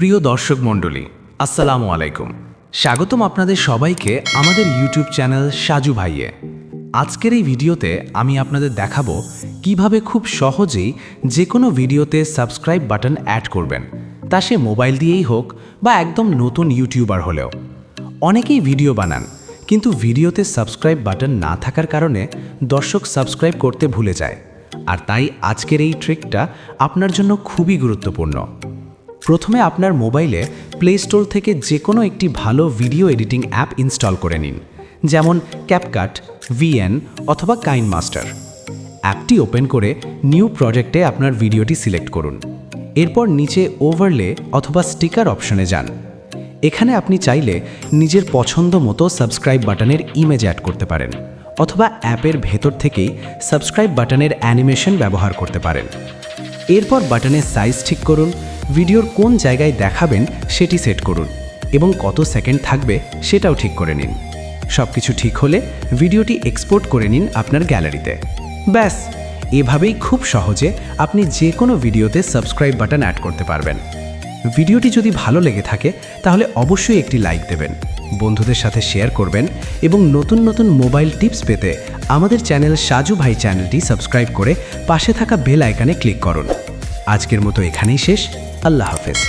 প্রিয় দর্শক মণ্ডলী, আসসালামু আলাইকুম। স্বাগতম আপনাদের সবাইকে আমাদের ইউটিউব চ্যানেল সাজু ভাইয়ে। আজকের এই ভিডিওতে আমি আপনাদের দেখাবো কিভাবে খুব সহজেই যে কোনো ভিডিওতে সাবস্ক্রাইব বাটন অ্যাড করবেন, তা সে মোবাইল দিয়েই হোক বা একদম নতুন ইউটিউবার হলেও। অনেকেই ভিডিও বানান, কিন্তু ভিডিওতে সাবস্ক্রাইব বাটন না থাকার কারণে দর্শক সাবস্ক্রাইব করতে ভুলে যায়। আর তাই আজকের এই ট্রিকটা আপনার জন্য খুবই গুরুত্বপূর্ণ। প্রথমে আপনার মোবাইলে প্লে স্টোর থেকে যে কোনো একটি ভালো ভিডিও এডিটিং অ্যাপ ইনস্টল করে নিন, যেমন ক্যাপকাট, ভিএন অথবা কাইনমাস্টার। অ্যাপটি ওপেন করে নিউ প্রজেক্টে আপনার ভিডিওটি সিলেক্ট করুন। এরপর নিচে ওভারলে অথবা স্টিকার অপশনে যান। এখানে আপনি চাইলে নিজের পছন্দ মতো সাবস্ক্রাইব বাটনের ইমেজ অ্যাড করতে পারেন, অথবা অ্যাপের ভেতর থেকেই সাবস্ক্রাইব বাটনের অ্যানিমেশন ব্যবহার করতে পারেন। এরপর বাটনের সাইজ ঠিক করুন, ভিডিওর কোন জায়গায় দেখাবেন সেটি সেট করুন এবং কত সেকেন্ড থাকবে সেটাও ঠিক করে নিন। সব কিছু ঠিক হলে ভিডিওটি এক্সপোর্ট করে নিন আপনার গ্যালারিতে। ব্যাস, এভাবেই খুব সহজে আপনি যে কোনো ভিডিওতে সাবস্ক্রাইব বাটন অ্যাড করতে পারবেন। ভিডিওটি যদি ভালো লেগে থাকে তাহলে অবশ্যই একটি লাইক দেবেন, বন্ধুদের সাথে শেয়ার করবেন এবং নতুন নতুন মোবাইল টিপস পেতে আমাদের চ্যানেল সাজু ভাই চ্যানেলটি সাবস্ক্রাইব করে পাশে থাকা বেল আইকনে ক্লিক করুন। আজকের মতো এখানেই শেষ। আল্লাহ হাফেজ।